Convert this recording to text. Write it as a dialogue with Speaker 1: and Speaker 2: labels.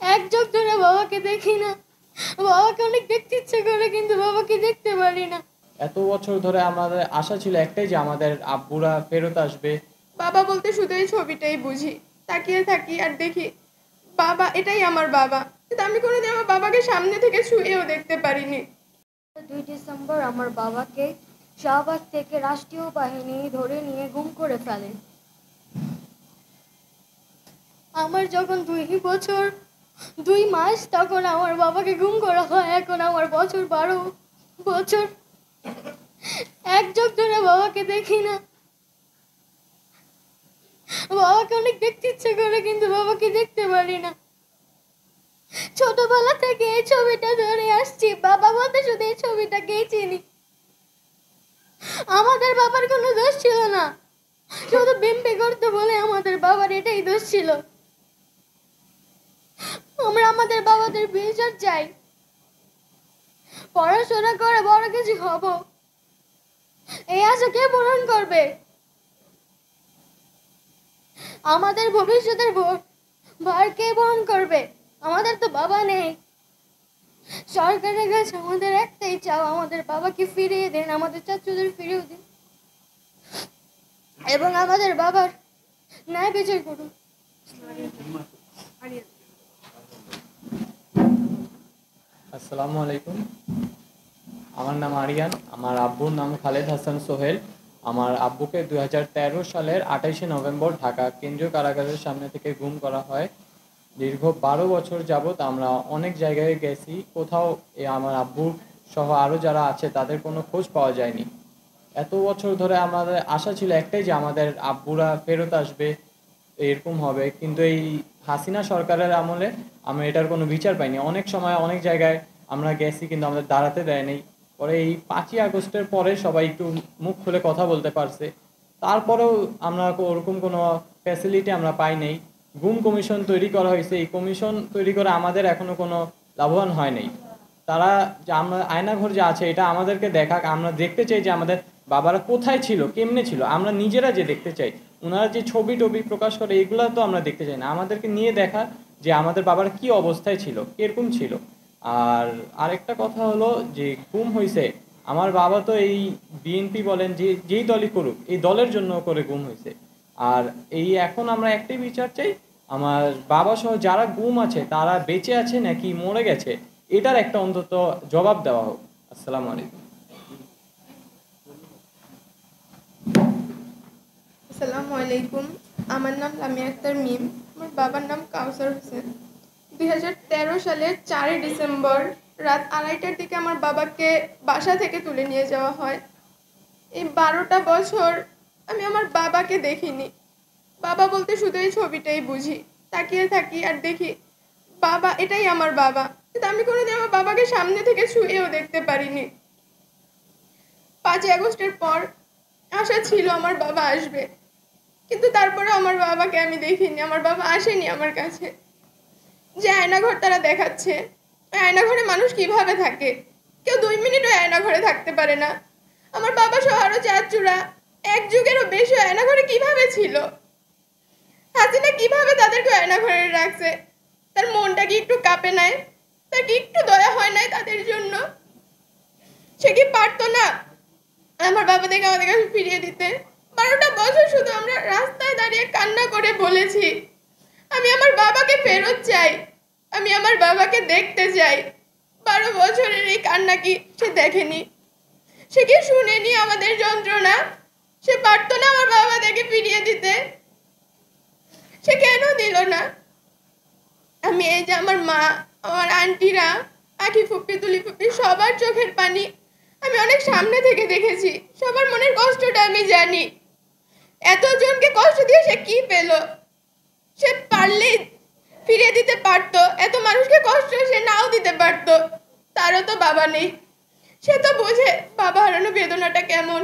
Speaker 1: এক যুগ ধরে বাবাকে দেখি না। বাবাকে অনেক দেখতে ইচ্ছে করে, কিন্তু বাবাকে দেখতে পারি না।
Speaker 2: এত বছর ধরে আমাদের আশা ছিল একটাই, যে আমাদের আব্বুরা ফেরত আসবে।
Speaker 3: বাবা বলতে শুধু এই ছবিটাই বুঝি, তাকিয়ে থাকি আর দেখি বাবা, এটাই আমার বাবা। কিন্তু আমি কোনোদিন আমার বাবাকে সামনে থেকে ছুঁয়েও দেখতে পারিনি।
Speaker 1: 2 ডিসেম্বর আমার বাবাকে শাহবাগ থেকে রাষ্ট্রীয় বাহিনী ধরে নিয়ে গুম করে ফেলে। আমার যখন 2 বছর 2 মাস, তখন আমার বাবাকে গুম করা হয়। এখন আমার বছর 12 বছর। এক যুগ ধরে বাবাকে দেখি না। বাবাকে অনেক দেখতে ইচ্ছে করে, কিন্তু বাবাকে দেখতে পারি না। ছোটবেলা থেকে এই ছবিটা ধরে আসছি। বাবা বলতে শুধু এই ছবিটাকেই চিনি। আমাদের বাবার কোনো দোষ ছিল না, শুধু বিম্পি করতে বলে আমাদের বাবার এটাই দোষ ছিল। আমরা আমাদের বাবাদের বিচার চাই। পড়াশোনা করে বড় কিছু হব, এই আশা কে পূরণ করবে? আমাদের ভবিষ্যতের ভার কে বহন করবে? আমাদের তো বাবা নেই। সরকারের কাছে আমাদের একটাই চাওয়া, আমাদের বাবাকে ফিরিয়ে দিন, আমাদের চাচুদের ফিরিয়ে দিন, এবং আমাদের বাবার ন্যায় বিচার করুন।
Speaker 2: আসসালামু আলাইকুম, আমার নাম আরিয়ান। আমার আব্বুর নাম খালেদ হাসান সোহেল। আমার আব্বুকে 2013 সালের 28শে নভেম্বর ঢাকা কেন্দ্রীয় কারাগারের সামনে থেকে গুম করা হয়। দীর্ঘ 12 বছর যাবৎ আমরা অনেক জায়গায় গেছি, কোথাও আমার আব্বুর সহ আরও যারা আছে তাদের কোনো খোঁজ পাওয়া যায়নি। এত বছর ধরে আমাদের আশা ছিল একটাই, যে আমাদের আব্বুরা ফেরত আসবে, এরকম হবে। কিন্তু এই হাসিনা সরকারের আমলে আমরা এটার কোনো বিচার পাইনি। অনেক সময় অনেক জায়গায় আমরা গেছি, কিন্তু আমাদের দাঁড়াতে দেয়নি। পরে এই 5ই আগস্টের পরে সবাই একটু মুখ খুলে কথা বলতে পারছে, তারপরেও আমরা ওরকম কোনো ফ্যাসিলিটি আমরা পাই নাই। গুম কমিশন তৈরি করা হয়েছে, এই কমিশন তৈরি করে আমাদের এখনো কোনো লাভবান হয় নাই। তারা যে আমরা আয়নাঘর যে আছে এটা আমাদেরকে দেখাক, আমরা দেখতে চাই যে আমাদের বাবারা কোথায় ছিল, কেমনে ছিল, আমরা নিজেরা যে দেখতে চাই। ওনারা যে ছবি টবি প্রকাশ করে এগুলো তো আমরা দেখতে চাই না, আমাদেরকে নিয়ে দেখা যে আমাদের বাবার কি অবস্থায় ছিল, কিরকম ছিল। আর আরেকটা কথা হলো যে গুম হয়েছে আমার বাবা, তো এই বিএনপি বলেন যে যেই দলই করুক, এই দলের জন্য করে গুম হয়েছে। আর এই এখন আমরা একটাই বিচার চাই, আমার বাবা সহ যারা গুম আছে তারা বেঁচে আছে নাকি মরে গেছে, এটার একটা অন্তত জবাব দেওয়া হোক। আসসালামু আলাইকুম।
Speaker 3: আসসালামু আলাইকুম, আমার নাম লামিয়া আক্তার মিম। আমার বাবার নাম কাউসার হোসেন। 2013 সালের 4 ডিসেম্বর রাত 2:30টার দিকে আমার বাবাকে বাসা থেকে তুলে নিয়ে যাওয়া হয়। এই 12টা বছর আমি আমার বাবাকে দেখিনি। বাবা বলতে শুধু এই ছবিটাই বুঝি, তাকিয়ে থাকি আর দেখি বাবা, এটাই আমার বাবা। কিন্তু আমি কোনোদিন আমার বাবাকে সামনে থেকে ছুঁয়েও দেখতে পারিনি। 5ই আগস্টের পর আশা ছিল আমার বাবা আসবে, কিন্তু তারপরে আমার বাবাকে আমি দেখিনি। আমার বাবা আসেনি আমার কাছে। যে আয়নাঘর তারা দেখাচ্ছে, ওই আয়নাঘরে মানুষ কিভাবে থাকে? কেউ 2 মিনিট ওই আয়নাঘরে থাকতে পারে না। আমার বাবা সহ আরো চাচুরা 1 যুগেরও বেশি আয়নাঘরে কিভাবে ছিল? হাসিনা কিভাবে তাদেরকে আয়নাঘরে রাখছে? তার মনটা কি একটু কাঁপে নাই? তার কি একটু দয়া হয় নাই তাদের জন্য? সে কি পারতো না আমার বাবাদেরকে আমাদের কাছে ফিরিয়ে দিতে? 12টা বছর শুধু আমরা রাস্তায় দাঁড়িয়ে কান্না করে বলেছি, আমি আমার বাবাকে ফেরত চাই, আমি আমার বাবাকে দেখতে চাই। 12 বছরের এই কান্না কি সে দেখেনি? সে কি শুনেনি আমাদের যন্ত্রণা? সে পারতো না আমার বাবাদেরকে ফিরিয়ে দিতে? সে কেন দিল না? আমি এই যে আমার মা, আমার আন্টিরা, আখি ফুপি, তুলি ফুপি, সবার চোখের পানি আমি অনেক সামনে থেকে দেখেছি। সবার মনের কষ্টটা আমি জানি। এতজনকে কষ্ট দিয়ে সে কি পেল? সে পারলেই ফিরিয়ে দিতে পারতো, এত মানুষকে কষ্ট সে নাও দিতে পারতো। তারও তো বাবা নেই, সে তো বোঝে বাবা হারানো বেদনাটা কেমন।